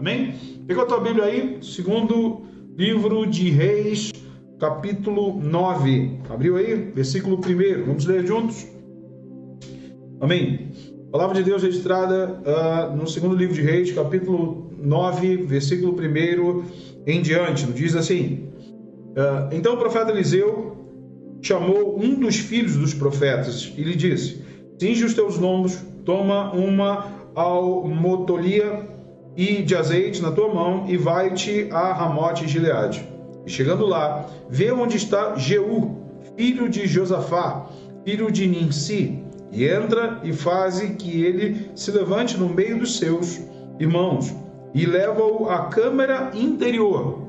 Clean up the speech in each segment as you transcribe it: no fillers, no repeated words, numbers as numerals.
Amém? Pega a tua Bíblia aí, segundo livro de Reis, capítulo 9. Abriu aí? Versículo 1. Vamos ler juntos? Amém? Palavra de Deus registrada no segundo livro de Reis, capítulo 9, versículo 1 em diante. Diz assim: então o profeta Eliseu chamou um dos filhos dos profetas e lhe disse: cinge os teus lombos, toma uma almotolia e de azeite na tua mão e vai-te a Ramote Gileade. E chegando lá, vê onde está Jeú, filho de Josafá, filho de Ninsi, e entra e faze que ele se levante no meio dos seus irmãos e leva-o à câmara interior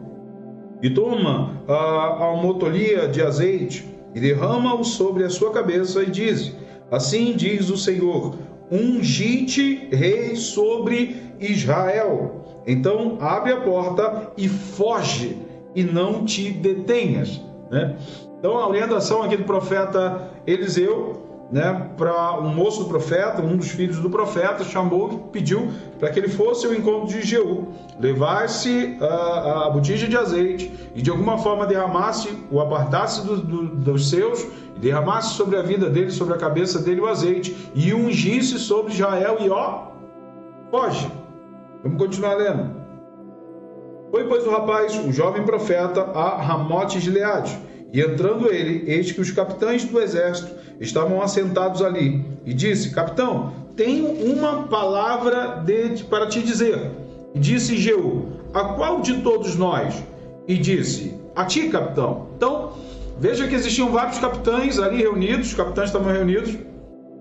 e toma a almotolia de azeite e derrama-o sobre a sua cabeça e diz: assim diz o Senhor, ungi-te rei sobre Israel. Então abre a porta e foge e não te detenhas, né? Então a orientação aqui do profeta Eliseu, né, para um moço do profeta, um dos filhos do profeta, chamou, pediu para que ele fosse ao encontro de Jeú, levasse a botija de azeite e de alguma forma derramasse, o apartasse dos seus, e derramasse sobre a vida dele, sobre a cabeça dele o azeite e ungisse sobre Israel e foge. Vamos continuar lendo. Foi, pois, o rapaz, o jovem profeta, a Ramote Gileade, e entrando ele, eis que os capitães do exército estavam assentados ali, e disse: capitão, tenho uma palavra para te dizer. E disse Jeú: a qual de todos nós? E disse: a ti, capitão. Então, veja que existiam vários capitães ali reunidos, os capitães estavam reunidos,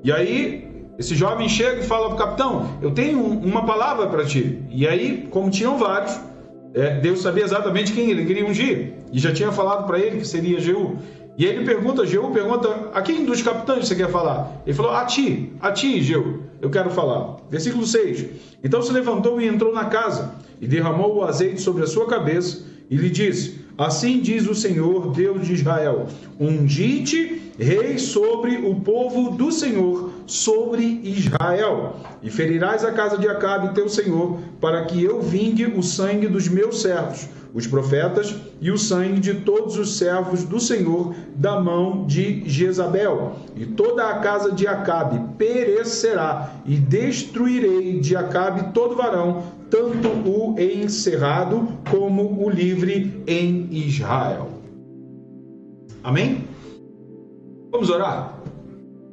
e aí esse jovem chega e fala para o capitão: eu tenho uma palavra para ti. E aí, como tinham vários, Deus sabia exatamente quem ele queria ungir, e já tinha falado para ele que seria Jeú. E ele Jeú pergunta: a quem dos capitães você quer falar? Ele falou: a ti, Jeú, eu quero falar. Versículo 6. Então se levantou e entrou na casa, e derramou o azeite sobre a sua cabeça, e lhe disse: assim diz o Senhor, Deus de Israel, ungi-te rei sobre o povo do Senhor, sobre Israel, e ferirás a casa de Acabe teu senhor, para que eu vingue o sangue dos meus servos, os profetas, e o sangue de todos os servos do Senhor da mão de Jezabel. E toda a casa de Acabe perecerá, e destruirei de Acabe todo varão, tanto o encerrado como o livre em Israel. Amém? Vamos orar?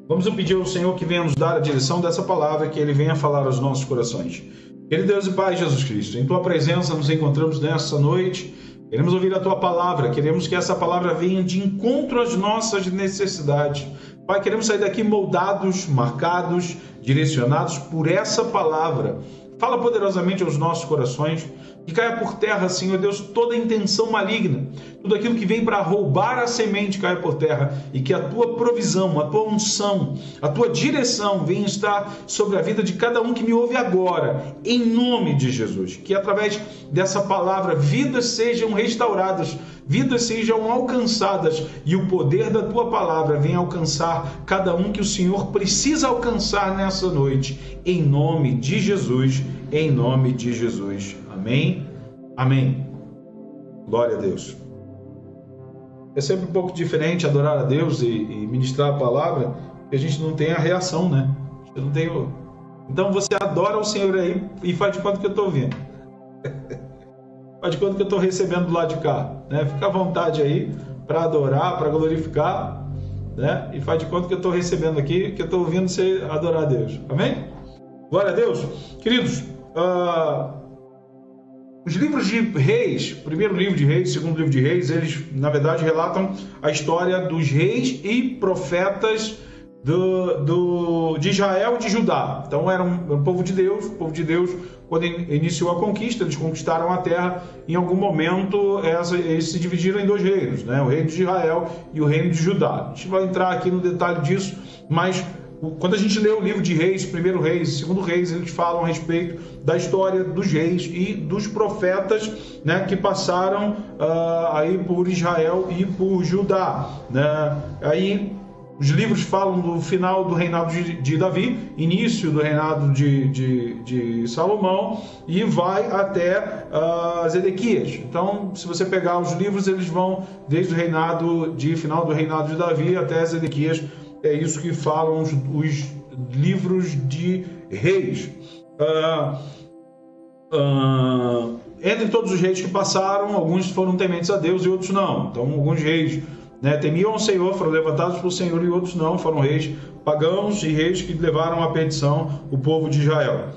Vamos pedir ao Senhor que venha nos dar a direção dessa palavra, que Ele venha falar aos nossos corações. Querido Deus e Pai Jesus Cristo, em Tua presença nos encontramos nessa noite, queremos ouvir a Tua palavra, queremos que essa palavra venha de encontro às nossas necessidades. Pai, queremos sair daqui moldados, marcados, direcionados por essa palavra. Fala poderosamente aos nossos corações, que caia por terra, Senhor Deus, toda intenção maligna, tudo aquilo que vem para roubar a semente caia por terra, e que a Tua provisão, a Tua unção, a Tua direção venha estar sobre a vida de cada um que me ouve agora, em nome de Jesus. Que através dessa palavra vidas sejam restauradas, vidas sejam alcançadas, e o poder da Tua palavra venha alcançar cada um que o Senhor precisa alcançar nessa noite, em nome de Jesus, em nome de Jesus. Amém? Amém. Glória a Deus. É sempre um pouco diferente adorar a Deus e ministrar a palavra, porque a gente não tem a reação, né? Eu não tenho... Então você adora o Senhor aí e faz de conta que eu estou ouvindo. Faz de conta que eu estou recebendo do lado de cá, né? Fica à vontade aí para adorar, para glorificar, né? E faz de conta que eu estou recebendo aqui, que eu estou ouvindo você adorar a Deus. Amém? Glória a Deus. Queridos, os livros de Reis, primeiro livro de Reis, segundo livro de Reis, eles na verdade relatam a história dos reis e profetas de Israel e de Judá. Então era um povo de Deus. O povo de Deus, quando iniciou a conquista, eles conquistaram a terra. Em algum momento eles se dividiram em dois reinos, né? O reino de Israel e o reino de Judá. A gente vai entrar aqui no detalhe disso, mas quando a gente lê o livro de Reis, primeiro Reis, segundo Reis, eles falam a respeito da história dos reis e dos profetas, né, que passaram aí por Israel e por Judá, né? Aí Os livros falam do final do reinado de Davi, início do reinado de Salomão, e vai até Zedequias. Então, se você pegar os livros, eles vão desde o final do reinado de Davi até Zedequias. É isso que falam os livros de reis. Entre todos os reis que passaram, alguns foram tementes a Deus e outros não. Então, alguns reis temiam ao Senhor, foram levantados pelo Senhor, e outros não, foram reis pagãos e reis que levaram à perdição o povo de Israel.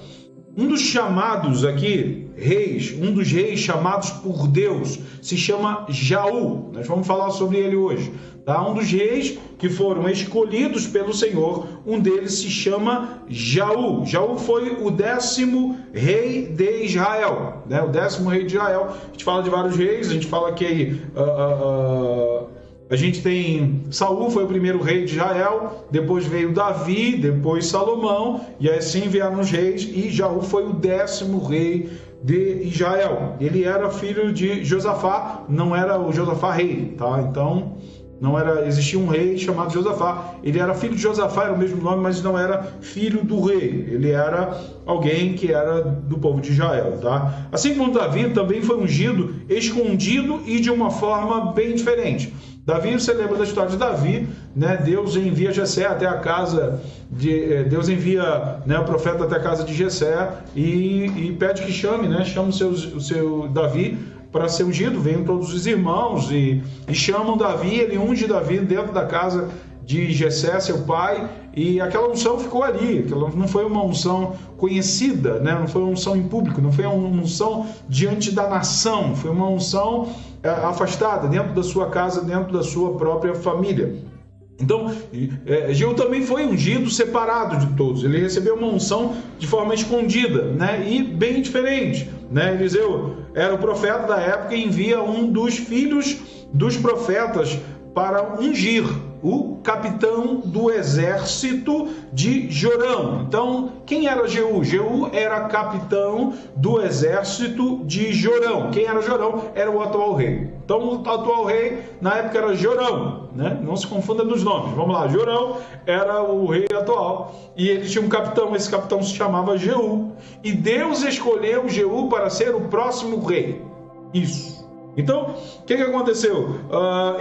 Um dos chamados aqui, reis, um dos reis chamados por Deus, se chama Jaú. Nós vamos falar sobre ele hoje. Tá? Um dos reis que foram escolhidos pelo Senhor, um deles se chama Jaú. Jaú foi o 10º rei de Israel. O 10º rei de Israel. A gente fala de vários reis, a gente fala que a gente tem Saul, foi o primeiro rei de Israel, depois veio Davi, depois Salomão, e assim vieram os reis, e Jaú foi o 10º rei de Israel. Ele era filho de Josafá, não era o Josafá rei, tá? Então, existia um rei chamado Josafá. Ele era filho de Josafá, era o mesmo nome, mas não era filho do rei. Ele era alguém que era do povo de Israel, tá? Assim como Davi também foi ungido, escondido e de uma forma bem diferente. Davi, você lembra da história de Davi, Deus envia Jessé até a casa Deus envia o profeta até a casa de Jessé e pede que chame o seu Davi para ser ungido. Vêm todos os irmãos e chamam Davi. Ele unge Davi dentro da casa de Jessé, seu pai, e aquela unção ficou ali. Aquela não foi uma unção conhecida, não foi uma unção em público, não foi uma unção diante da nação, foi uma unção afastada, dentro da sua casa, dentro da sua própria família. Então, Jeú também foi ungido separado de todos. Ele recebeu uma unção de forma escondida, e bem diferente. Eliseu era o profeta da época e envia um dos filhos dos profetas para ungir o capitão do exército de Jorão. Então, quem era Jeú? Jeú era capitão do exército de Jorão. Quem era Jorão? Era o atual rei. Então, o atual rei, na época, era Jorão. Não se confunda nos nomes. Vamos lá, Jorão era o rei atual e ele tinha um capitão. Esse capitão se chamava Jeú. E Deus escolheu Jeú para ser o próximo rei. Isso. Então, o que aconteceu?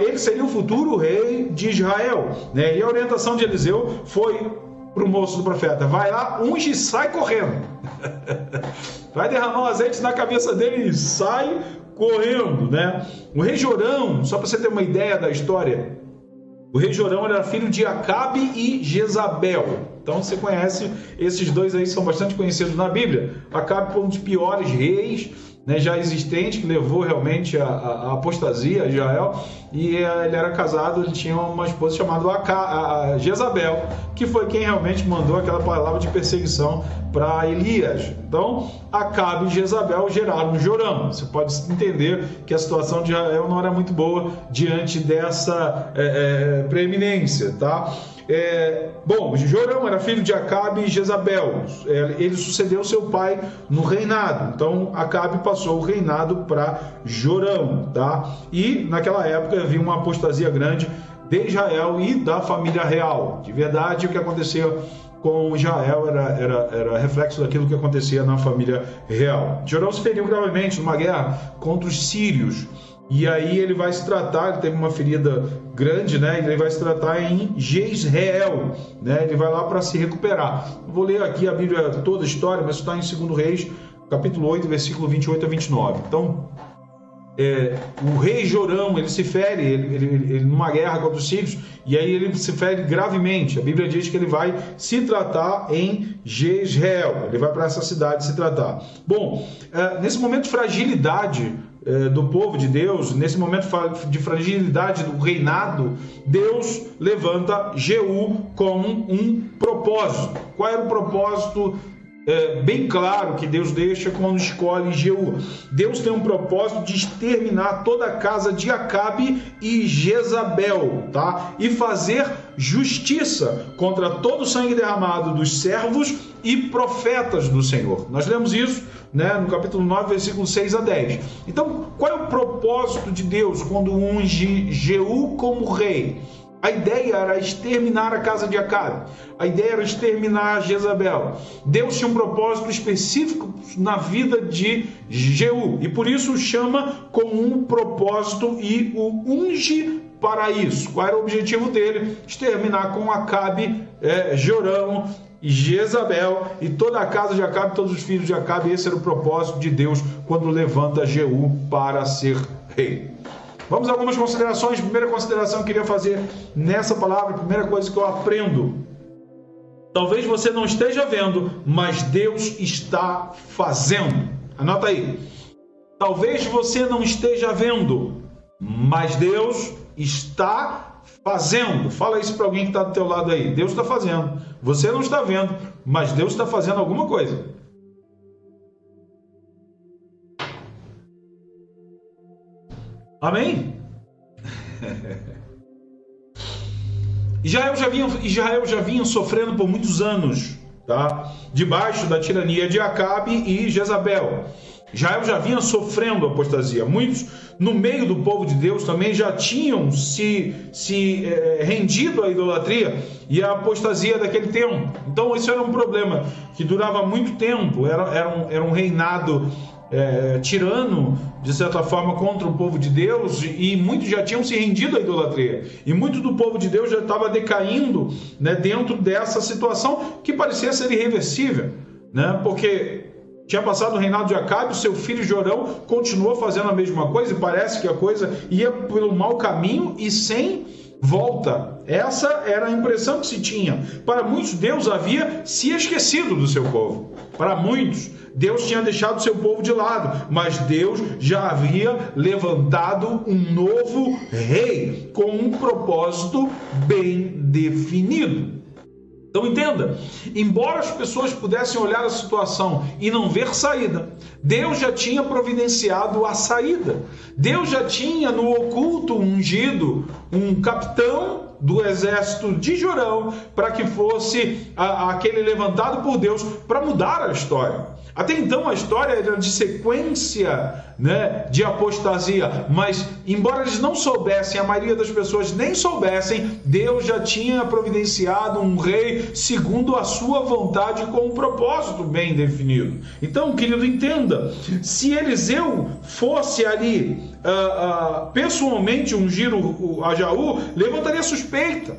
Ele seria o futuro rei de Israel, E a orientação de Eliseu foi para o moço do profeta: vai lá, unge e sai correndo. Vai derramar um azeite na cabeça dele e sai correndo, O rei Jorão, só para você ter uma ideia da história, o rei Jorão era filho de Acabe e Jezabel. Então você conhece, esses dois aí são bastante conhecidos na Bíblia. Acabe foi um dos piores reis já existente, que levou realmente a apostasia a Israel, e ele era casado, ele tinha uma esposa chamada Jezabel, que foi quem realmente mandou aquela palavra de perseguição para Elias. Então, Acabe e Jezabel geraram Jorão. Você pode entender que a situação de Israel não era muito boa diante dessa preeminência, tá? Jorão era filho de Acabe e Jezabel. Ele sucedeu seu pai no reinado. Então, Acabe passou o reinado para Jorão, tá? E naquela época havia uma apostasia grande de Israel e da família real. De verdade, o que acontecia com Israel era reflexo daquilo que acontecia na família real. Jorão se feriu gravemente numa guerra contra os sírios. E aí ele vai se tratar, ele teve uma ferida grande, ele vai se tratar em Jezreel, Ele vai lá para se recuperar. Vou ler aqui a Bíblia, toda a história, mas está em 2 Reis, capítulo 8, versículo 28 a 29. Então, o rei Jorão, ele se fere ele numa guerra contra os sírios, e aí ele se fere gravemente. A Bíblia diz que ele vai se tratar em Jezreel, ele vai para essa cidade se tratar. Nesse momento de fragilidade do povo de Deus, nesse momento de fragilidade do reinado, Deus levanta Jeú com um propósito. Qual era o propósito? Bem claro que Deus deixa quando escolhe Jeú. Deus tem um propósito de exterminar toda a casa de Acabe e Jezabel, tá? E fazer justiça contra todo o sangue derramado dos servos e profetas do Senhor. Nós lemos isso, no capítulo 9, versículos 6 a 10. Então, qual é o propósito de Deus quando unge Jeú como rei? A ideia era exterminar a casa de Acabe. A ideia era exterminar Jezabel. Deus tinha um propósito específico na vida de Jeú. E por isso o chama com um propósito e o unge para isso. Qual era o objetivo dele? Exterminar com Acabe, Jorão, Jezabel e toda a casa de Acabe, todos os filhos de Acabe. Esse era o propósito de Deus quando levanta Jeú para ser rei. Vamos a algumas considerações. Primeira consideração que eu queria fazer nessa palavra, primeira coisa que eu aprendo. Talvez você não esteja vendo, mas Deus está fazendo. Anota aí. Talvez você não esteja vendo, mas Deus está fazendo. Fala isso para alguém que está do teu lado aí. Deus está fazendo. Você não está vendo, mas Deus está fazendo alguma coisa. Amém? Israel já vinha sofrendo por muitos anos, tá? Debaixo da tirania de Acabe e Jezabel. Israel já vinha sofrendo apostasia. Muitos no meio do povo de Deus também já tinham se rendido à idolatria e à apostasia daquele tempo. Então isso era um problema que durava muito tempo. Era um reinado tirano, de certa forma, contra o povo de Deus, e muitos já tinham se rendido à idolatria, e muito do povo de Deus já estava decaindo, né, dentro dessa situação que parecia ser irreversível, né, porque tinha passado o reinado de Acabe, seu filho Jorão continuou fazendo a mesma coisa, e parece que a coisa ia pelo mau caminho e sem volta. Essa era a impressão que se tinha. Para muitos, Deus havia se esquecido do seu povo. Para muitos, Deus tinha deixado seu povo de lado, mas Deus já havia levantado um novo rei com um propósito bem definido. Então entenda, embora as pessoas pudessem olhar a situação e não ver saída, Deus já tinha providenciado a saída. Deus já tinha no oculto ungido um capitão do exército de Jorão para que fosse aquele levantado por Deus para mudar a história. Até então a história era de sequência, né, de apostasia, mas embora eles não soubessem, a maioria das pessoas nem soubessem, Deus já tinha providenciado um rei segundo a sua vontade, com um propósito bem definido. Então, querido, entenda, se Eliseu fosse ali pessoalmente ungir a Jaú, levantaria suspeita.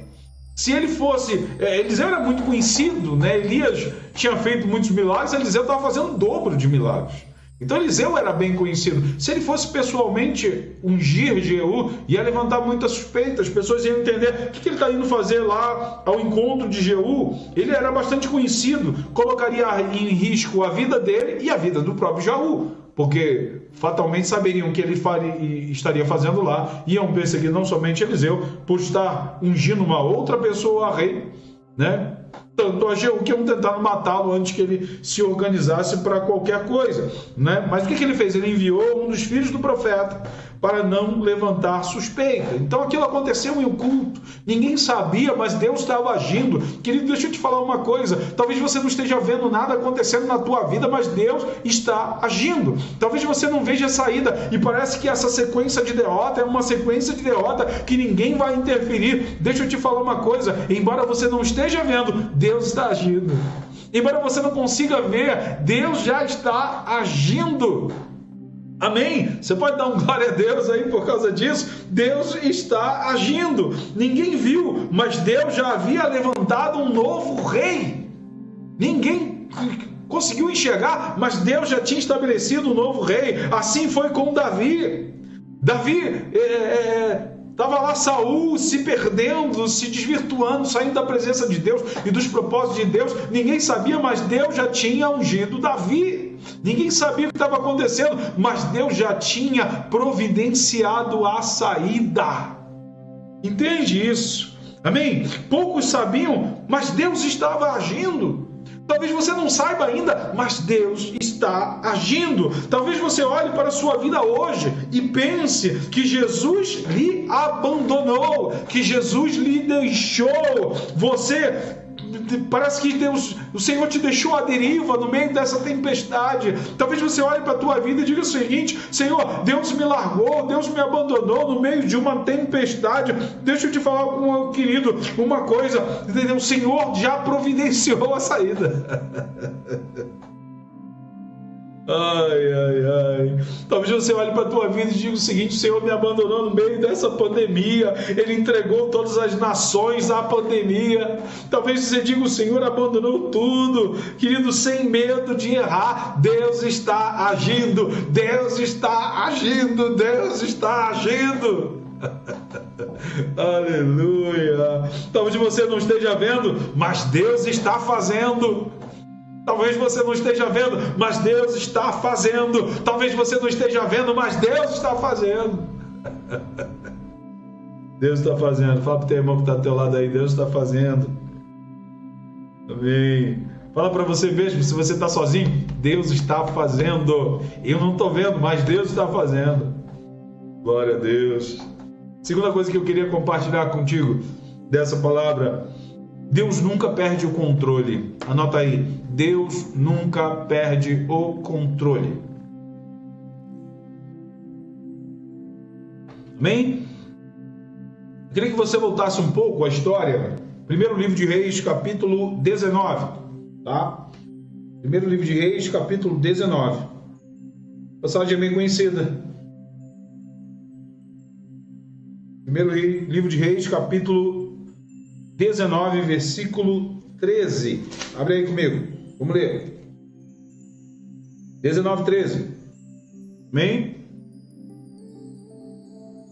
Se ele fosse... Eliseu era muito conhecido, né? Elias tinha feito muitos milagres, Eliseu estava fazendo o dobro de milagres. Então Eliseu era bem conhecido. Se ele fosse pessoalmente ungir Jeú, ia levantar muita suspeita. As pessoas iam entender o que ele está indo fazer lá ao encontro de Jeú. Ele era bastante conhecido, colocaria em risco a vida dele e a vida do próprio Jeú, porque fatalmente saberiam o que ele estaria fazendo lá, iam perseguir não somente Eliseu, por estar ungindo uma outra pessoa a rei, né? Tanto a Jeú que iam tentar matá-lo antes que ele se organizasse para qualquer coisa, né? Mas o que ele fez? Ele enviou um dos filhos do profeta para não levantar suspeita. Então aquilo aconteceu em oculto, ninguém sabia, mas Deus estava agindo. Querido, deixa eu te falar uma coisa, talvez você não esteja vendo nada acontecendo na tua vida, mas Deus está agindo. Talvez você não veja a saída, e parece que essa sequência de derrota é uma sequência de derrota que ninguém vai interferir. Deixa eu te falar uma coisa, embora você não esteja vendo, Deus está agindo. Embora você não consiga ver, Deus já está agindo. Amém? Você pode dar um glória a Deus aí por causa disso? Deus está agindo. Ninguém viu, mas Deus já havia levantado um novo rei. Ninguém conseguiu enxergar, mas Deus já tinha estabelecido um novo rei. Assim foi com Davi. Estava lá Saul se perdendo, se desvirtuando, saindo da presença de Deus e dos propósitos de Deus. Ninguém sabia, mas Deus já tinha ungido Davi. Ninguém sabia o que estava acontecendo, mas Deus já tinha providenciado a saída. Entende isso? Amém? Poucos sabiam, mas Deus estava agindo. Talvez você não saiba ainda, mas Deus está agindo. Talvez você olhe para a sua vida hoje e pense que Jesus lhe abandonou, que Jesus lhe deixou. Você parece que o Senhor te deixou à deriva no meio dessa tempestade. Talvez você olhe para a tua vida e diga o seguinte: Senhor, Deus me largou, Deus me abandonou no meio de uma tempestade. Deixa eu te falar, meu querido, uma coisa, entendeu? O Senhor já providenciou a saída. Talvez você olhe para a tua vida e diga o seguinte: o Senhor me abandonou no meio dessa pandemia, Ele entregou todas as nações à pandemia. Talvez você diga: o Senhor abandonou tudo. Querido, sem medo de errar, Deus está agindo, Deus está agindo, Deus está agindo. Aleluia. Talvez você não esteja vendo, mas Deus está fazendo. Talvez você não esteja vendo, mas Deus está fazendo. Talvez você não esteja vendo, mas Deus está fazendo. Deus está fazendo. Fala para o teu irmão que está ao teu lado aí: Deus está fazendo. Amém. Fala para você mesmo, se você está sozinho: Deus está fazendo. Eu não estou vendo, mas Deus está fazendo. Glória a Deus. Segunda coisa que eu queria compartilhar contigo dessa palavra: Deus nunca perde o controle. Anota aí: Deus nunca perde o controle. Amém? Eu queria que você voltasse um pouco à história. Primeiro livro de Reis, capítulo 19. Tá? Primeiro livro de Reis, capítulo 19. Passagem bem conhecida. Primeiro livro de Reis, capítulo 19, versículo 13. Abre aí comigo. Vamos ler. 19, 13. Amém?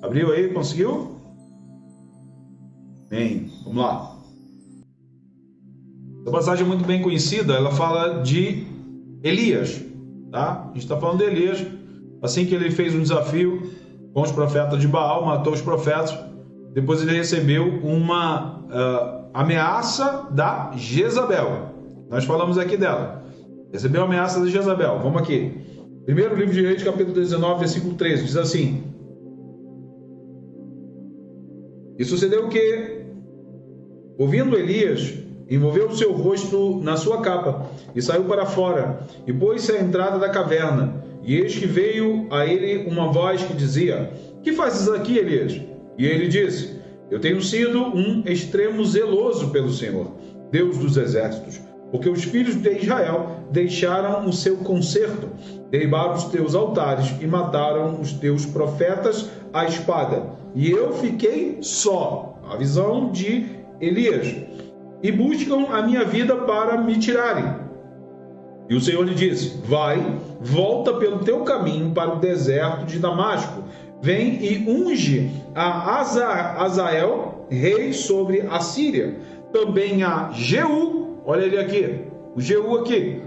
Abriu aí? Conseguiu? Amém. Vamos lá. Essa passagem é muito bem conhecida. Ela fala de Elias. Tá? A gente está falando de Elias. Assim que ele fez um desafio com os profetas de Baal, matou os profetas. Depois ele recebeu uma ameaça da Jezabel. Nós falamos aqui dela. Recebeu a ameaça da Jezabel. Vamos aqui. Primeiro livro de Reis, capítulo 19, versículo 13. Diz assim: E sucedeu que, ouvindo Elias, envolveu o seu rosto na sua capa e saiu para fora e pôs-se à entrada da caverna. E eis que veio a ele uma voz que dizia: Que fazes aqui, Elias? E ele disse: Eu tenho sido um extremo zeloso pelo Senhor, Deus dos exércitos, porque os filhos de Israel deixaram o seu concerto, derribaram os teus altares e mataram os teus profetas à espada. E eu fiquei só. A visão de Elias. E buscam a minha vida para me tirarem. E o Senhor lhe disse: Vai, volta pelo teu caminho para o deserto de Damasco. Vem e unge a Azael, rei sobre a Síria. Também a Jeú, olha ele aqui, o Jeú aqui.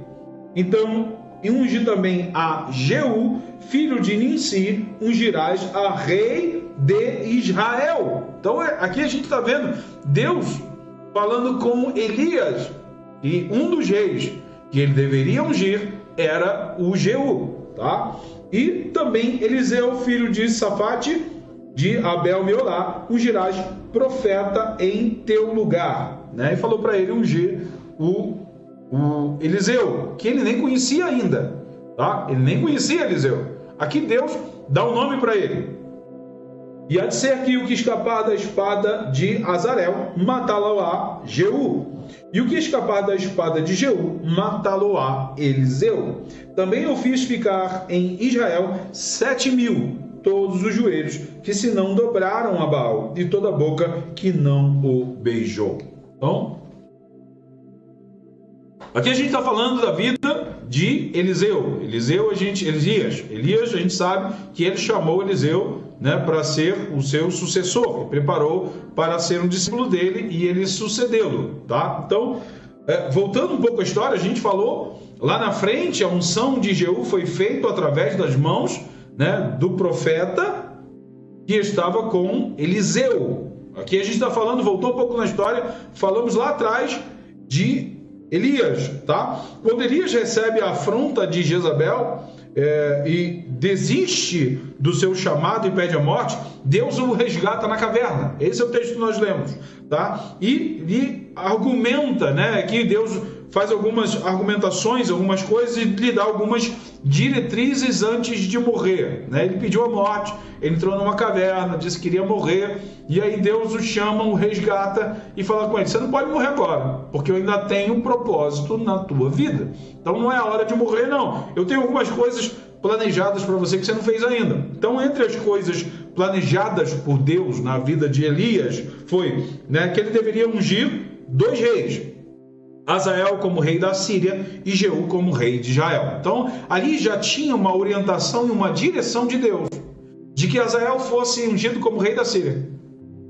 Então, unge também a Jeú, filho de Ninsi, ungirás a rei de Israel. Então, aqui a gente está vendo Deus falando com Elias. E um dos reis que ele deveria ungir era o Jeú, tá? E também Eliseu, filho de Safate, de Abel-Meolá, ungirás profeta em teu lugar, né? E falou para ele ungir o Eliseu, que ele nem conhecia ainda, tá? Ele nem conhecia Eliseu. Aqui Deus dá um nome para ele. E há de ser que o que escapar da espada de Azarel, matá-lo-á Jeú. E o que escapar da espada de Jeú, matá-lo-á Eliseu. Também eu fiz ficar em Israel 7.000, todos os joelhos que se não dobraram a Baal, e toda a boca que não o beijou. Então, aqui a gente está falando da vida de Eliseu. Elias, a gente sabe que ele chamou Eliseu, né, para ser o seu sucessor, ele preparou para ser um discípulo dele e ele sucedê-lo, tá? Então, voltando um pouco à história, a gente falou lá na frente, a unção de Jeú foi feita através das mãos, né, do profeta que estava com Eliseu. Aqui a gente está falando, voltou um pouco na história, falamos lá atrás de Elias, tá? Quando Elias recebe a afronta de Jezabel e desiste do seu chamado e pede a morte, Deus o resgata na caverna. Esse é o texto que nós lemos, tá? E argumenta, né, que Deus faz algumas argumentações, algumas coisas e lhe dá algumas diretrizes antes de morrer, né? Ele pediu a morte, ele entrou numa caverna, disse que queria morrer, e aí Deus o chama, o resgata e fala com ele: você não pode morrer agora, porque eu ainda tenho um propósito na tua vida. Então não é a hora de morrer, não. Eu tenho algumas coisas planejadas para você que você não fez ainda. Então, entre as coisas planejadas por Deus na vida de Elias, foi, né, que ele deveria ungir 2 reis, Hazael como rei da Síria e Jeú como rei de Israel. Então, ali já tinha uma orientação e uma direção de Deus, de que Hazael fosse ungido como rei da Síria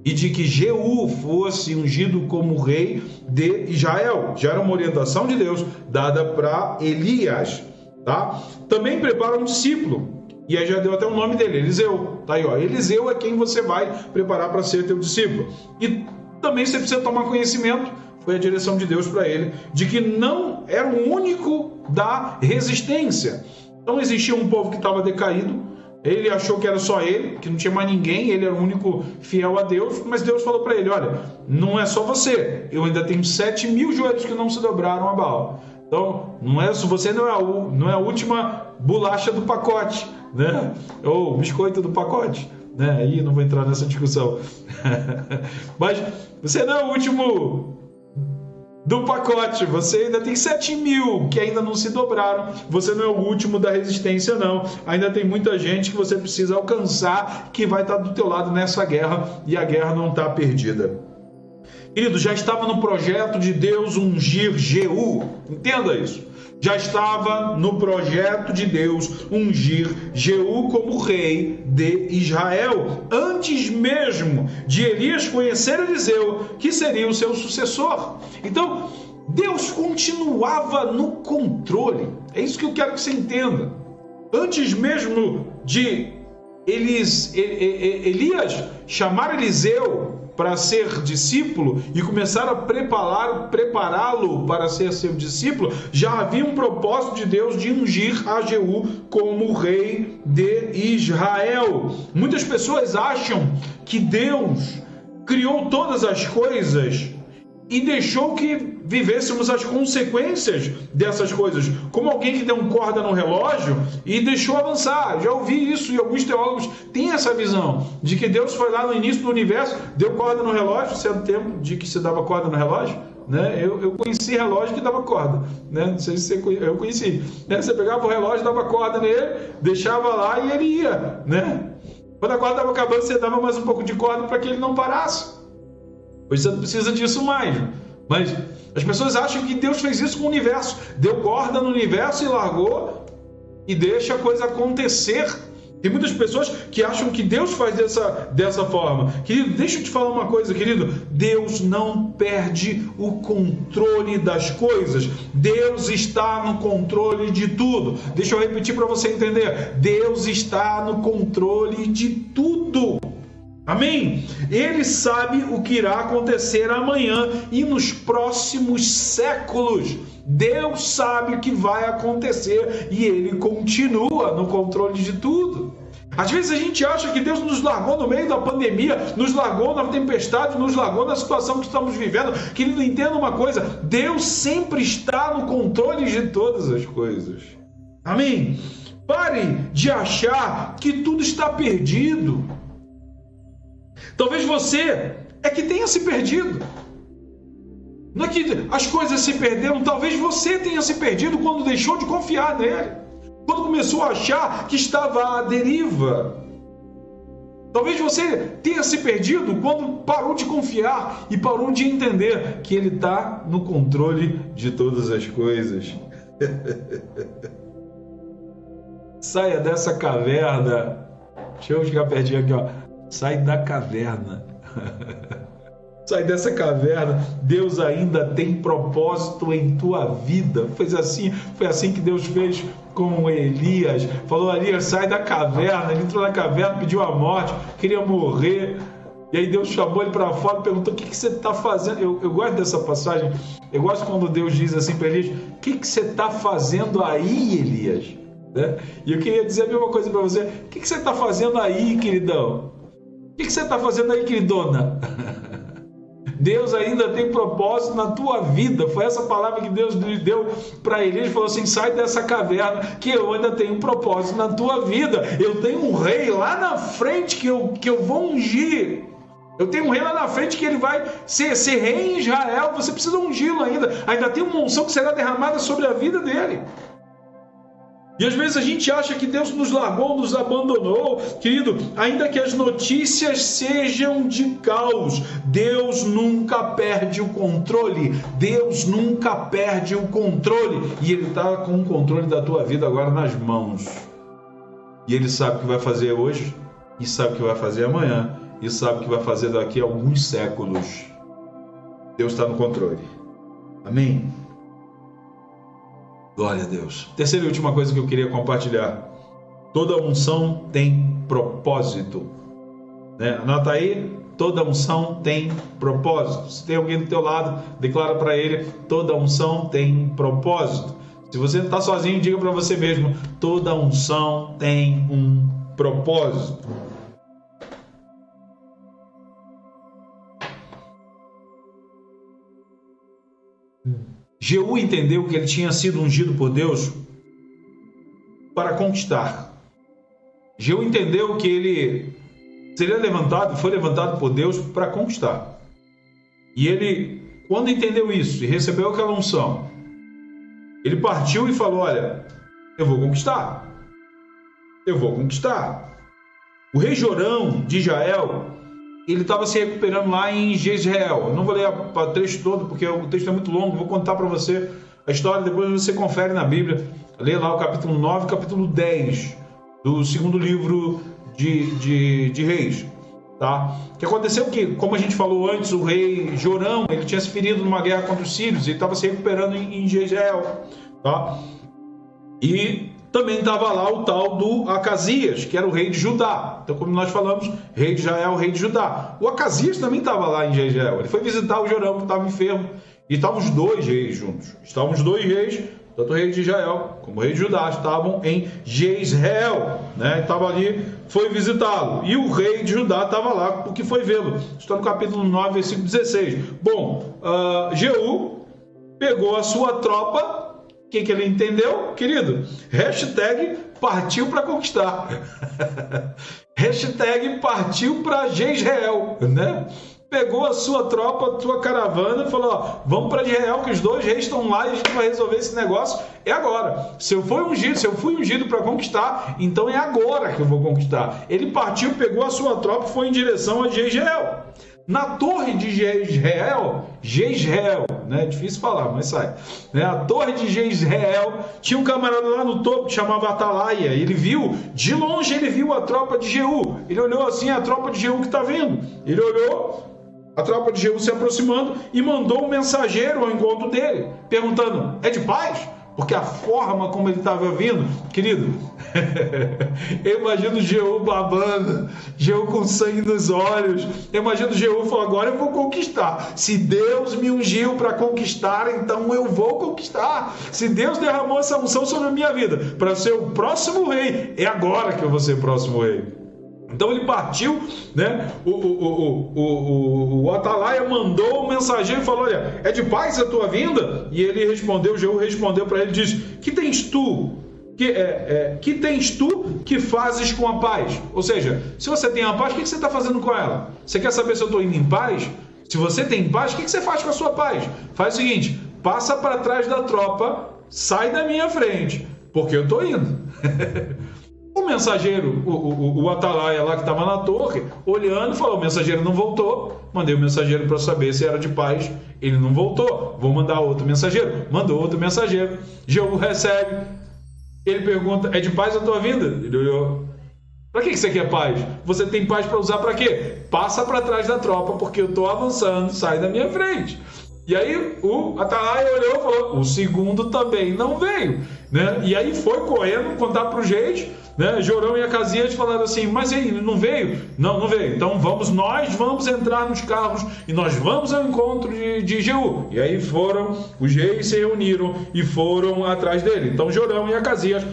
e de que Jeú fosse ungido como rei de Israel. Já era uma orientação de Deus dada para Elias, tá? Também prepara um discípulo, e aí já deu até o nome dele, Eliseu. Tá aí, ó. Eliseu é quem você vai preparar para ser teu discípulo. E também você precisa tomar conhecimento, foi a direção de Deus para ele, de que não era o único da resistência. Então existia um povo que estava decaído, ele achou que era só ele, que não tinha mais ninguém, ele era o único fiel a Deus, mas Deus falou para ele: olha, não é só você, eu ainda tenho 7.000 joelhos que não se dobraram a Baal. Então, você não é a última bolacha do pacote, né? Ou biscoito do pacote, né? Aí não vou entrar nessa discussão. Mas você não é o último do pacote, você ainda tem 7.000 que ainda não se dobraram, você não é o último da resistência, não. Ainda tem muita gente que você precisa alcançar, que vai estar do teu lado nessa guerra, e a guerra não está perdida. Querido, já estava no projeto de Deus ungir Jeú, entenda isso. Já estava no projeto de Deus ungir Jeú como rei de Israel, antes mesmo de Elias conhecer Eliseu, que seria o seu sucessor. Então, Deus continuava no controle. É isso que eu quero que você entenda. As mesmo de Elias chamar Eliseu para ser discípulo e começar a prepará-lo para ser seu discípulo, já havia um propósito de Deus de ungir a Jeú como rei de Israel. Muitas pessoas acham que Deus criou todas as coisas e deixou que vivêssemos as consequências dessas coisas, como alguém que deu um corda no relógio e deixou avançar. Já ouvi isso, e alguns teólogos têm essa visão de que Deus foi lá no início do universo, deu corda no relógio. Você é do tempo de que se dava corda no relógio, né? Eu conheci relógio que dava corda, né? Não sei se eu conheci, né? Você pegava o relógio, dava corda nele, deixava lá e ele ia, né? Quando a corda estava acabando, você dava mais um pouco de corda para que ele não parasse. Hoje você não precisa disso mais, mas as pessoas acham que Deus fez isso com o universo, deu corda no universo e largou e deixa a coisa acontecer. Tem muitas pessoas que acham que Deus faz dessa forma. Querido, deixa eu te falar uma coisa, querido. Deus não perde o controle das coisas. Deus está no controle de tudo. Deixa eu repetir para você entender. Deus está no controle de tudo. Amém? Ele sabe o que irá acontecer amanhã e nos próximos séculos. Deus sabe o que vai acontecer e Ele continua no controle de tudo. Às vezes a gente acha que Deus nos largou no meio da pandemia, nos largou na tempestade, nos largou na situação que estamos vivendo. Querido, entenda uma coisa: Deus sempre está no controle de todas as coisas. Amém? Pare de achar que tudo está perdido. Talvez você é que tenha se perdido. Não é que as coisas se perderam, talvez você tenha se perdido quando deixou de confiar nele, quando começou a achar que estava à deriva. Talvez você tenha se perdido quando parou de confiar e parou de entender que ele está no controle de todas as coisas. Saia dessa caverna. Deixa eu ficar pertinho aqui, ó. Sai da caverna. Sai dessa caverna. Deus ainda tem propósito em tua vida. Foi assim que Deus fez com Elias. Falou: Elias, sai da caverna. Ele entrou na caverna, pediu a morte, queria morrer. E aí Deus chamou ele para fora e perguntou: o que você está fazendo? Eu gosto dessa passagem. Eu gosto quando Deus diz assim para Elias: o que você está fazendo aí, Elias? Né? E eu queria dizer a mesma coisa para você: o que você está fazendo aí, queridão? O que você está fazendo aí, queridona? Deus ainda tem propósito na tua vida. Foi essa palavra que Deus lhe deu para ele. Ele falou assim: sai dessa caverna, que eu ainda tenho um propósito na tua vida. Eu tenho um rei lá na frente que eu vou ungir. Eu tenho um rei lá na frente que ele vai ser rei em Israel. Você precisa ungí-lo ainda tem uma unção que será derramada sobre a vida dele. E às vezes a gente acha que Deus nos largou, nos abandonou. Querido, ainda que as notícias sejam de caos, Deus nunca perde o controle. Deus nunca perde o controle. E Ele está com o controle da tua vida agora nas mãos. E Ele sabe o que vai fazer hoje, e sabe o que vai fazer amanhã, e sabe o que vai fazer daqui a alguns séculos. Deus está no controle. Amém? Glória a Deus. Terceira e última coisa que eu queria compartilhar. Toda unção tem propósito. Anota aí, toda unção tem propósito. Se tem alguém do teu lado, declara para ele: toda unção tem propósito. Se você está sozinho, diga para você mesmo: toda unção tem um propósito. Jeú entendeu que ele tinha sido ungido por Deus para conquistar. Jeú entendeu que ele foi levantado por Deus para conquistar. E ele, quando entendeu isso e recebeu aquela unção, ele partiu e falou: olha, eu vou conquistar. Eu vou conquistar. O rei Jorão de Israel, ele estava se recuperando lá em Jezreel. Eu não vou ler o trecho todo, porque o texto é muito longo. Vou contar para você a história, depois você confere na Bíblia. Lê lá o capítulo 9 e capítulo 10 do segundo livro de Reis. Tá? O que aconteceu que, como a gente falou antes, o rei Jorão, ele tinha se ferido numa guerra contra os sírios, ele estava se recuperando em Jezreel. Tá? E também estava lá o tal do Acasias, que era o rei de Judá. Então, como nós falamos, rei de Israel, rei de Judá. O Acasias também estava lá em Jezreel. Ele foi visitar o Jorão, que estava enfermo. E estavam os dois reis juntos. Estavam os dois reis, tanto o rei de Israel como o rei de Judá, estavam em Jezreel. Estava ali, foi visitá-lo. E o rei de Judá estava lá porque foi vê-lo. Está no capítulo 9, versículo 16. Bom, Jeú pegou a sua tropa. O que ele entendeu, querido? Hashtag partiu para conquistar. Hashtag partiu para Jezreel, Pegou a sua tropa, a sua caravana e falou: ó, vamos para Israel, que os dois reis estão lá e a gente vai resolver esse negócio. É agora. Se eu fui ungido para conquistar, então é agora que eu vou conquistar. Ele partiu, pegou a sua tropa e foi em direção a Jezreel. Na torre de Jezreel, difícil falar, mas sai. A torre de Jezreel tinha um camarada lá no topo que chamava Atalaia. Ele viu, de longe ele viu a tropa de Jeú. Ele olhou assim, a tropa de Jeú que está vindo. Ele olhou a tropa de Jeú se aproximando e mandou um mensageiro ao encontro dele, perguntando: é de paz? Porque a forma como ele estava vindo, querido, eu imagino Jeú babando, Jeú com sangue nos olhos. Eu imagino Jeú falando: agora eu vou conquistar. Se Deus me ungiu para conquistar, então eu vou conquistar. Se Deus derramou essa unção sobre a minha vida para ser o próximo rei, é agora que eu vou ser o próximo rei. Então ele partiu, o Atalaia mandou um mensageiro e falou: olha, é de paz a tua vinda? E ele respondeu, Jeú respondeu para ele, diz: que tens tu? Que tens tu que fazes com a paz? Ou seja, se você tem a paz, o que você está fazendo com ela? Você quer saber se eu estou indo em paz? Se você tem paz, o que você faz com a sua paz? Faz o seguinte: passa para trás da tropa, sai da minha frente, porque eu estou indo. O mensageiro, o Atalaia lá que estava na torre, olhando, falou: o mensageiro não voltou. Mandei o mensageiro para saber se era de paz. Ele não voltou. Vou mandar outro mensageiro. Mandou outro mensageiro. Jeú recebe. Ele pergunta: é de paz a tua vinda? Ele olhou: para que você quer paz? Você tem paz para usar para quê? Passa para trás da tropa, porque eu estou avançando. Sai da minha frente. E aí o Atalaia olhou e falou: o segundo também não veio. E aí foi correndo contar para os reis. né, Jorão e Acasias falaram assim: mas ele não veio? Não veio. Então nós vamos entrar nos carros e nós vamos ao encontro de Jeú. E aí os reis se reuniram e foram atrás dele. Então Jorão e Acasias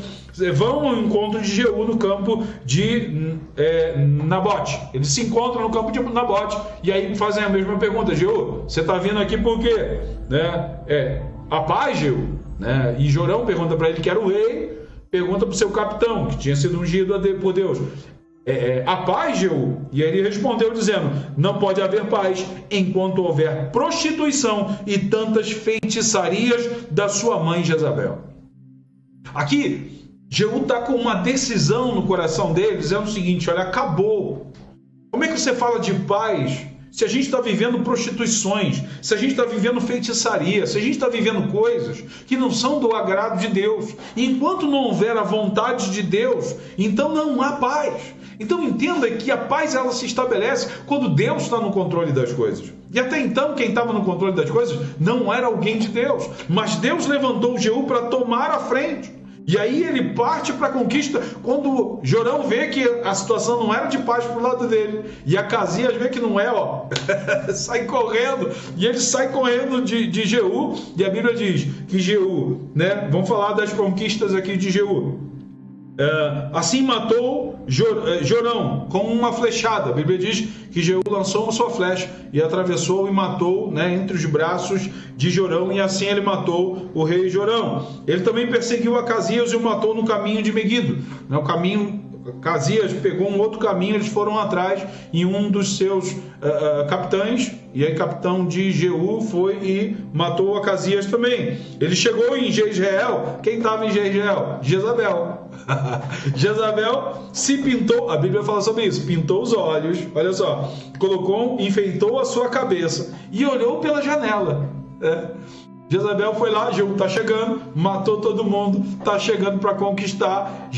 vão ao encontro de Jeú no campo de Nabote. Eles se encontram no campo de Nabote e aí fazem a mesma pergunta: Jeú, você está vindo aqui por quê? Né? A paz, Jeú? Né? E Jorão pergunta para ele, que era o rei, pergunta para o seu capitão, que tinha sido ungido por Deus: a paz, Jeú? E ele respondeu dizendo: não pode haver paz enquanto houver prostituição e tantas feitiçarias da sua mãe Jezabel. Aqui Jeú está com uma decisão no coração dele, dizendo o seguinte: olha, acabou. Como é que você fala de paz se a gente está vivendo prostituições, se a gente está vivendo feitiçaria, se a gente está vivendo coisas que não são do agrado de Deus? E enquanto não houver a vontade de Deus, então não há paz. Então entenda que a paz ela se estabelece quando Deus está no controle das coisas. E até então quem estava no controle das coisas não era alguém de Deus, mas Deus levantou Jeú para tomar a frente. E aí ele parte para a conquista quando Jorão vê que a situação não era de paz para o lado dele. E Acasias vê que não é, sai correndo. E ele sai correndo de Jeú. E a Bíblia diz que Jeú, né? Vamos falar das conquistas aqui de Jeú. Assim matou Jorão com uma flechada. A Bíblia diz que Jeú lançou sua flecha e atravessou e matou, né, entre os braços de Jorão, e assim ele matou o rei Jorão. Ele também perseguiu Acasias e o matou no caminho de Meguido. O caminho, Acasias pegou um outro caminho, eles foram atrás, e um dos seus capitães, e aí capitão de Jeú, foi e matou Acasias também. Ele chegou em Jezreel. Quem estava em Jezreel? Jezabel. Jezabel se pintou, a Bíblia fala sobre isso, pintou os olhos, olha só, enfeitou a sua cabeça e olhou pela janela. Jezabel foi lá: Jeú está chegando, matou todo mundo, está chegando para conquistar.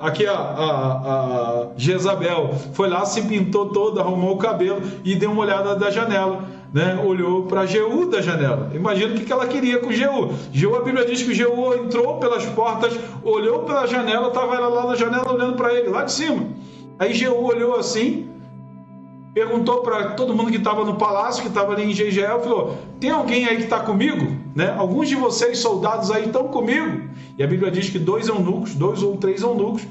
Aqui a Jezabel foi lá, se pintou toda, arrumou o cabelo e deu uma olhada da janela, né? Olhou para Jeú da janela. Imagina o que ela queria com Jeú. A Bíblia diz que Jeú entrou pelas portas, olhou pela janela, estava ela lá na janela olhando para ele, lá de cima. Aí Jeú olhou assim, perguntou para todo mundo que estava no palácio, que estava ali em Jezreel, falou: tem alguém aí que está comigo? Né? Alguns de vocês, soldados aí, estão comigo? E a Bíblia diz que 2 ou 3 eunucos,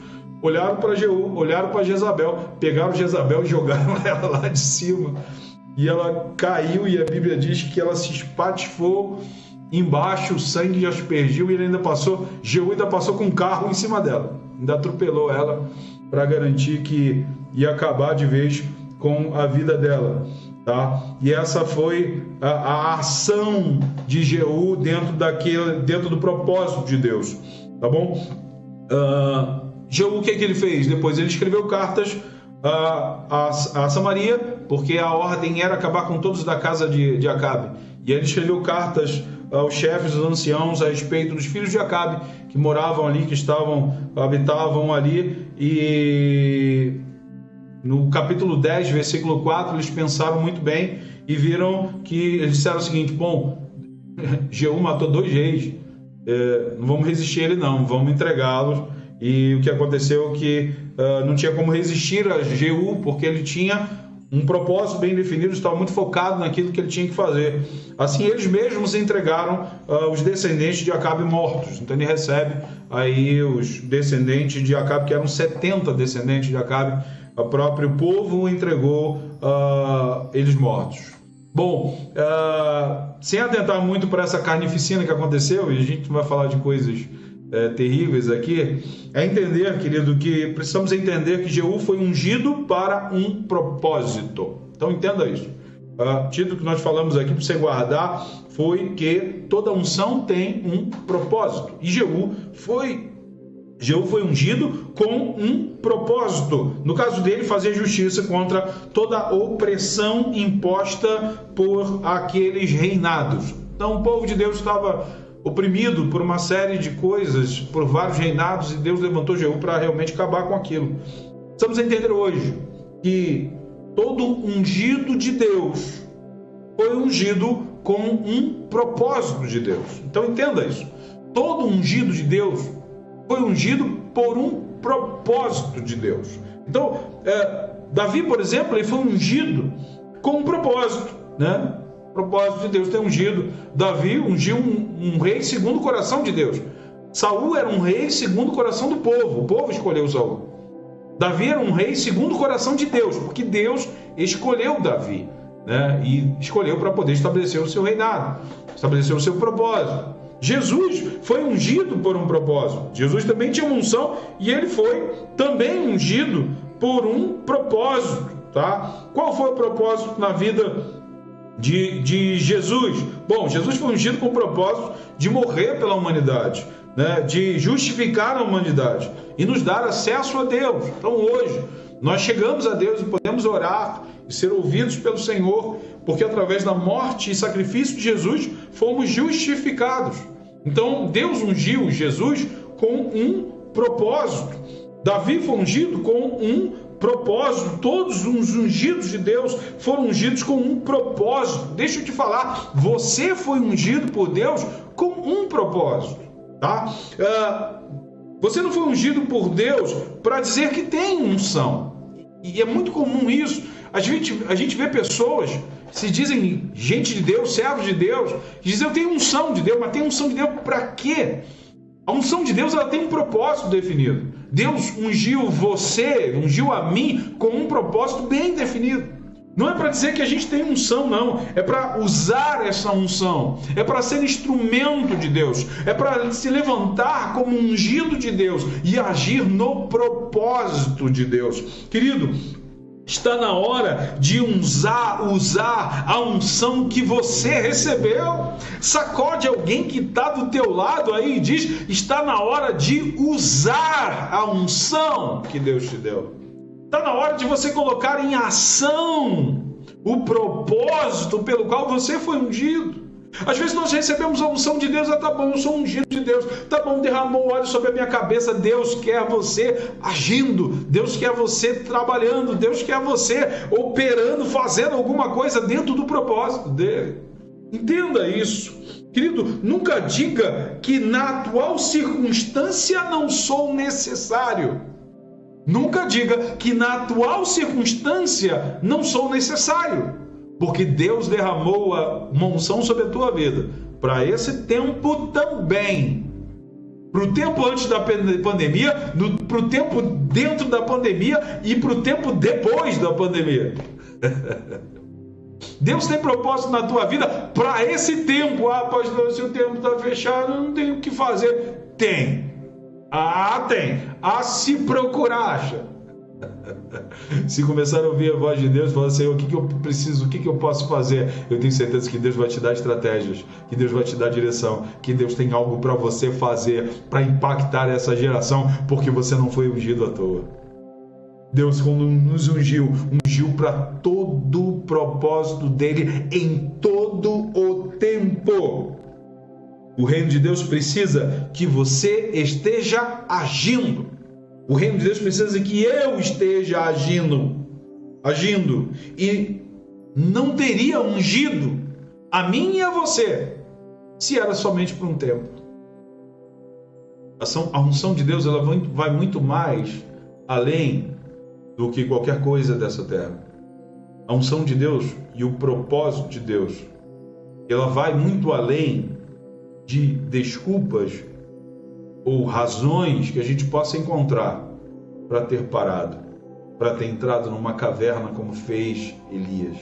olharam para Jeú, olharam para Jezabel, pegaram Jezabel e jogaram ela lá de cima. E ela caiu, e a Bíblia diz que ela se espatifou embaixo, o sangue já aspergiu, e ele Jeú ainda passou com um carro em cima dela, ainda atropelou ela para garantir que ia acabar de vez com a vida dela, tá? E essa foi a ação de Jeú dentro do propósito de Deus, tá bom? Jeú, o que ele fez? Depois ele escreveu cartas a Samaria, porque a ordem era acabar com todos da casa de Acabe. E ele escreveu cartas aos chefes, aos anciãos, a respeito dos filhos de Acabe, que moravam ali, habitavam ali. E no capítulo 10, versículo 4, eles pensaram muito bem e viram que eles disseram o seguinte: bom, Jeú matou 2 reis, não vamos resistir a ele não, vamos entregá-los. E o que aconteceu é que não tinha como resistir a Jeú, porque ele tinha um propósito bem definido, estava muito focado naquilo que ele tinha que fazer. Assim, eles mesmos entregaram os descendentes de Acabe mortos. Então ele recebe aí os descendentes de Acabe, que eram 70 descendentes de Acabe. O próprio povo entregou eles mortos. Bom, sem atentar muito para essa carnificina que aconteceu, e a gente vai falar de coisas terríveis aqui, é entender, querido, que precisamos entender que Jeú foi ungido para um propósito. Então entenda isso. O título que nós falamos aqui para você guardar foi que toda unção tem um propósito. E Jeú foi ungido com um propósito. No caso dele, fazer justiça contra toda a opressão imposta por aqueles reinados. Então o povo de Deus estava oprimido por uma série de coisas, por vários reinados, e Deus levantou Jeú para realmente acabar com aquilo. Precisamos entender hoje que todo ungido de Deus foi ungido com um propósito de Deus. Então entenda isso. Todo ungido de Deus foi ungido por um propósito de Deus. Então, Davi, por exemplo, ele foi ungido com um propósito, né? O propósito de Deus ter ungido Davi, ungiu um rei segundo o coração de Deus. Saul era um rei segundo o coração do povo, o povo escolheu Saul. Davi era um rei segundo o coração de Deus, porque Deus escolheu Davi, né? E escolheu para poder estabelecer o seu reinado, estabelecer o seu propósito. Jesus foi ungido por um propósito. Jesus também tinha uma unção e ele foi também ungido por um propósito, tá? Qual foi o propósito na vida de Jesus? Bom, Jesus foi ungido com o propósito de morrer pela humanidade, né? De justificar a humanidade e nos dar acesso a Deus. Então hoje nós chegamos a Deus e podemos orar e ser ouvidos pelo Senhor, porque através da morte e sacrifício de Jesus fomos justificados. Então Deus ungiu Jesus com um propósito. Davi foi ungido com um propósito. Todos os ungidos de Deus foram ungidos com um propósito. Deixa eu te falar, você foi ungido por Deus com um propósito, tá? Você não foi ungido por Deus para dizer que tem unção. E é muito comum isso. A gente vê pessoas se dizem gente de Deus, servos de Deus, dizem eu tenho unção de Deus, mas tem unção de Deus para quê? A unção de Deus ela tem um propósito definido. Deus ungiu você, ungiu a mim com um propósito bem definido. Não é para dizer que a gente tem unção, não. É para usar essa unção. É para ser instrumento de Deus. É para se levantar como ungido de Deus e agir no propósito de Deus. Querido, está na hora de usar a unção que você recebeu. Sacode alguém que está do teu lado aí e diz, está na hora de usar a unção que Deus te deu. Está na hora de você colocar em ação o propósito pelo qual você foi ungido. Às vezes nós recebemos a unção de Deus, tá bom, eu sou ungido de Deus, tá bom, derramou óleo sobre a minha cabeça. Deus quer você agindo, Deus quer você trabalhando, Deus quer você operando, fazendo alguma coisa dentro do propósito dele. Entenda isso. Querido, nunca diga que na atual circunstância não sou necessário. Nunca diga que na atual circunstância não sou necessário. Porque Deus derramou uma unção sobre a tua vida para esse tempo também. Para o tempo antes da pandemia, para o tempo dentro da pandemia e para o tempo depois da pandemia. Deus tem propósito na tua vida para esse tempo. Pastor, se o tempo está fechado, eu não tenho o que fazer. Tem. Tem. Se procurar, acha. Se começar a ouvir a voz de Deus, falar, Senhor, o que eu preciso, o que eu posso fazer? Eu tenho certeza que Deus vai te dar estratégias, que Deus vai te dar direção, que Deus tem algo para você fazer, para impactar essa geração, porque você não foi ungido à toa. Deus, quando nos ungiu para todo o propósito dele em todo o tempo. O reino de Deus precisa que você esteja agindo. O reino de Deus precisa que eu esteja agindo. E não teria ungido a mim e a você se era somente por um tempo. A unção de Deus ela vai muito mais além do que qualquer coisa dessa terra. A unção de Deus e o propósito de Deus, ela vai muito além de desculpas ou razões que a gente possa encontrar para ter parado, para ter entrado numa caverna como fez Elias.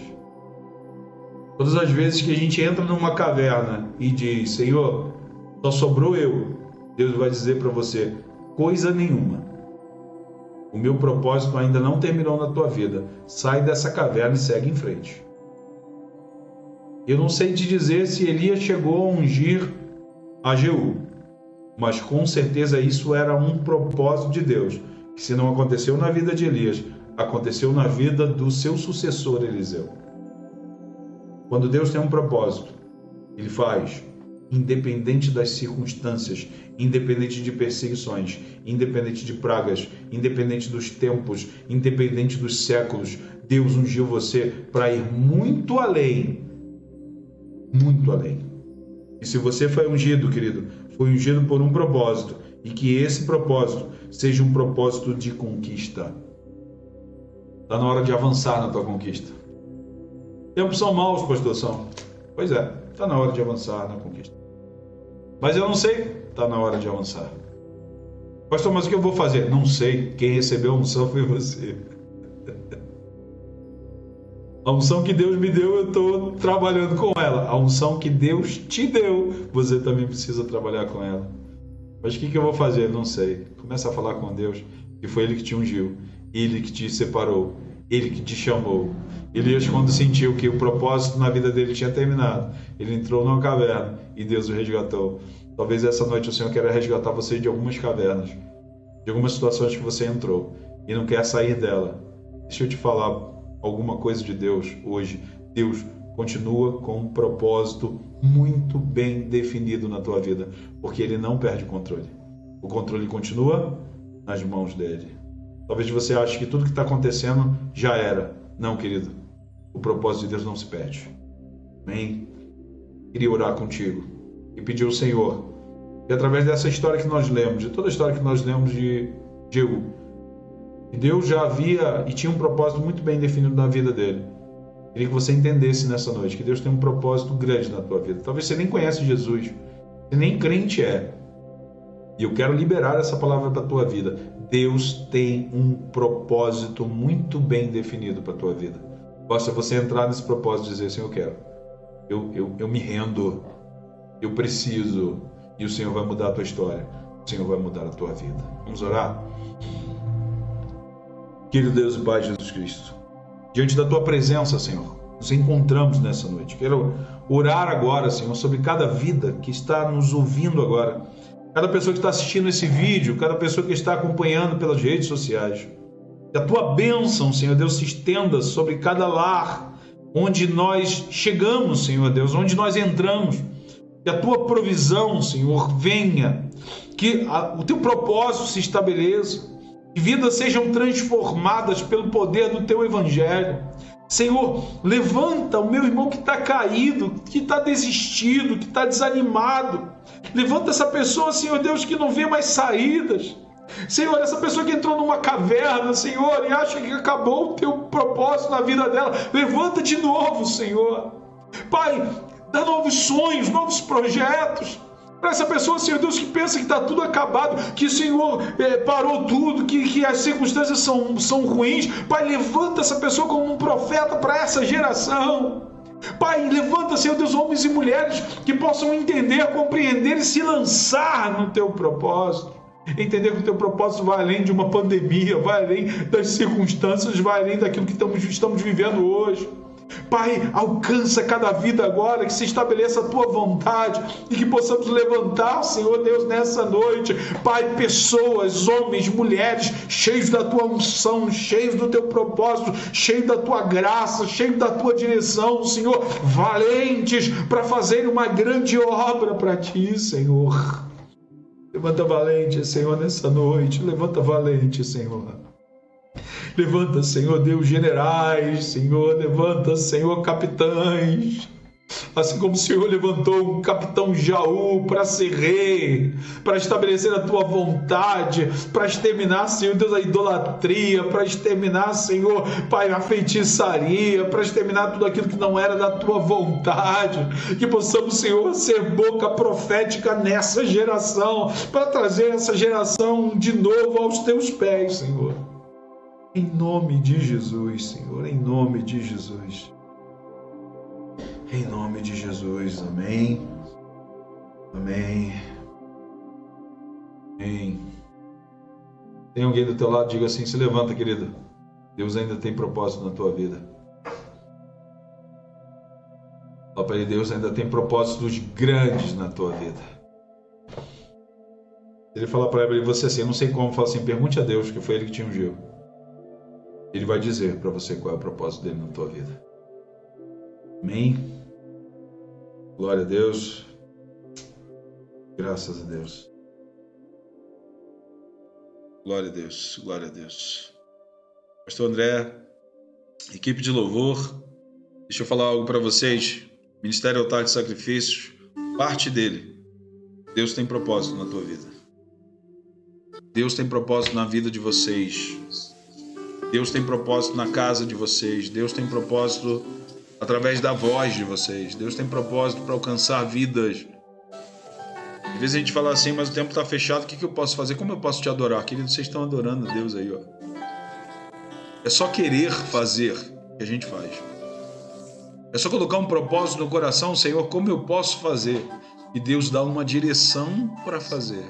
Todas as vezes que a gente entra numa caverna e diz, Senhor, só sobrou eu, Deus vai dizer para você, coisa nenhuma. O meu propósito ainda não terminou na tua vida. Sai dessa caverna e segue em frente. Eu não sei te dizer se Elias chegou a ungir a Jeú, mas com certeza isso era um propósito de Deus, que se não aconteceu na vida de Elias, aconteceu na vida do seu sucessor Eliseu. Quando Deus tem um propósito, Ele faz, independente das circunstâncias, independente de perseguições, independente de pragas, independente dos tempos, independente dos séculos. Deus ungiu você para ir muito além. Muito além. E se você foi ungido, querido, foi ungido por um propósito. e que esse propósito seja um propósito de conquista. Está na hora de avançar na tua conquista. Tempos são maus, pastor São. Pois é, está na hora de avançar na conquista. Mas eu não sei, está na hora de avançar. Pastor, mas o que eu vou fazer? Não sei, quem recebeu a unção foi você. A unção que Deus me deu, eu estou trabalhando com ela. A unção que Deus te deu, você também precisa trabalhar com ela. Mas o que eu vou fazer? Não sei. Começa a falar com Deus, que foi Ele que te ungiu, Ele que te separou, Ele que te chamou. Elias, quando sentiu que o propósito na vida dele tinha terminado, ele entrou numa caverna e Deus o resgatou. Talvez essa noite o Senhor queira resgatar você de algumas cavernas, de algumas situações que você entrou e não quer sair dela. Deixa eu te falar alguma coisa de Deus hoje. Deus continua com um propósito muito bem definido na tua vida, porque Ele não perde o controle. O controle continua nas mãos dele. Talvez você ache que tudo que está acontecendo já era. Não, querido. O propósito de Deus não se perde. Amém? Queria orar contigo e pedir ao Senhor que através dessa história que nós lemos, de toda a história que nós lemos de Jeú, que Deus já havia e tinha um propósito muito bem definido na vida dele. Queria que você entendesse nessa noite que Deus tem um propósito grande na tua vida. Talvez você nem conhece Jesus, você nem crente é. E eu quero liberar essa palavra para a tua vida. Deus tem um propósito muito bem definido para a tua vida. Basta você entrar nesse propósito e dizer assim, eu quero. Eu me rendo. Eu preciso. E o Senhor vai mudar a tua história. O Senhor vai mudar a tua vida. Vamos orar? Querido Deus e Pai Jesus Cristo, diante da tua presença, Senhor, nos encontramos nessa noite. Quero orar agora, Senhor, sobre cada vida que está nos ouvindo agora. Cada pessoa que está assistindo esse vídeo, cada pessoa que está acompanhando pelas redes sociais. Que a tua bênção, Senhor Deus, se estenda sobre cada lar onde nós chegamos, Senhor Deus, onde nós entramos. Que a tua provisão, Senhor, venha. Que o teu propósito se estabeleça. Que vidas sejam transformadas pelo poder do teu evangelho. Senhor, levanta o meu irmão que está caído, que está desistido, que está desanimado. Levanta essa pessoa, Senhor Deus, que não vê mais saídas. Senhor, essa pessoa que entrou numa caverna, Senhor, e acha que acabou o teu propósito na vida dela. Levanta de novo, Senhor. Pai, dá novos sonhos, novos projetos. Para essa pessoa, Senhor Deus, que pensa que está tudo acabado, que o Senhor parou tudo, que as circunstâncias são ruins. Pai, levanta essa pessoa como um profeta para essa geração. Pai, levanta, Senhor Deus, homens e mulheres que possam entender, compreender e se lançar no teu propósito. Entender que o teu propósito vai além de uma pandemia, vai além das circunstâncias, vai além daquilo que estamos vivendo hoje. Pai, alcança cada vida agora, que se estabeleça a tua vontade e que possamos levantar, Senhor Deus, nessa noite, Pai, pessoas, homens, mulheres, cheios da tua unção, cheios do teu propósito, cheios da tua graça, cheios da tua direção, Senhor, valentes para fazer uma grande obra para ti, Senhor. Levanta valente, Senhor, nessa noite, levanta valente, Senhor. Levanta, Senhor Deus, generais, Senhor, levanta, Senhor, capitães. Assim como o Senhor levantou um capitão Jaú para ser rei, para estabelecer a tua vontade, para exterminar, Senhor Deus, a idolatria, para exterminar, Senhor, Pai, a feitiçaria, para exterminar tudo aquilo que não era da tua vontade. Que possamos, Senhor, ser boca profética nessa geração, para trazer essa geração de novo aos teus pés, Senhor. Em nome de Jesus, Senhor, em nome de Jesus. Em nome de Jesus, amém. Amém. Amém. Tem alguém do teu lado, diga assim, se levanta, querido. Deus ainda tem propósito na tua vida. Fala para ele, Deus ainda tem propósitos grandes na tua vida. Se ele falar para você assim, eu não sei como, fala assim, pergunte a Deus, que foi Ele que te ungiu. Ele vai dizer para você qual é o propósito dele na tua vida. Amém? Glória a Deus. Graças a Deus. Glória a Deus. Glória a Deus. Pastor André, equipe de louvor, deixa eu falar algo para vocês. Ministério Altar de Sacrifícios, parte dele. Deus tem propósito na tua vida. Deus tem propósito na vida de vocês. Deus tem propósito na casa de vocês. Deus tem propósito através da voz de vocês. Deus tem propósito para alcançar vidas. Às vezes a gente fala assim, mas o tempo está fechado, o que eu posso fazer? Como eu posso te adorar? Querido, vocês estão adorando a Deus aí, ó. É só querer fazer que a gente faz. É só colocar um propósito no coração, Senhor, como eu posso fazer? E Deus dá uma direção para fazer.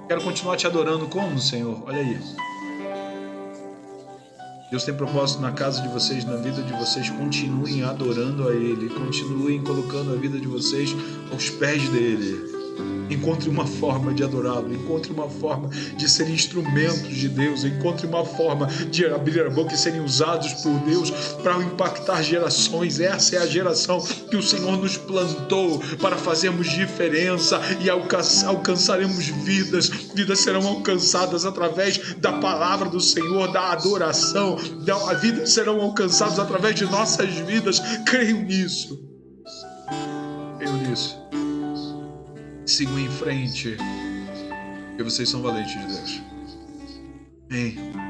Quero continuar te adorando como, Senhor? Olha aí. Deus tem propósito na casa de vocês, na vida de vocês. Continuem adorando a Ele. Continuem colocando a vida de vocês aos pés dEle. Encontre uma forma de adorá-lo. Encontre uma forma de serem instrumentos de Deus. Encontre uma forma de abrir a boca e serem usados por Deus para impactar gerações. Essa é a geração que o Senhor nos plantou para fazermos diferença e alcançaremos vidas. Vidas serão alcançadas através da palavra do Senhor, da adoração. Vidas serão alcançadas através de nossas vidas. Creio nisso. Creio nisso. Sigam em frente, porque vocês são valentes de Deus. Amém.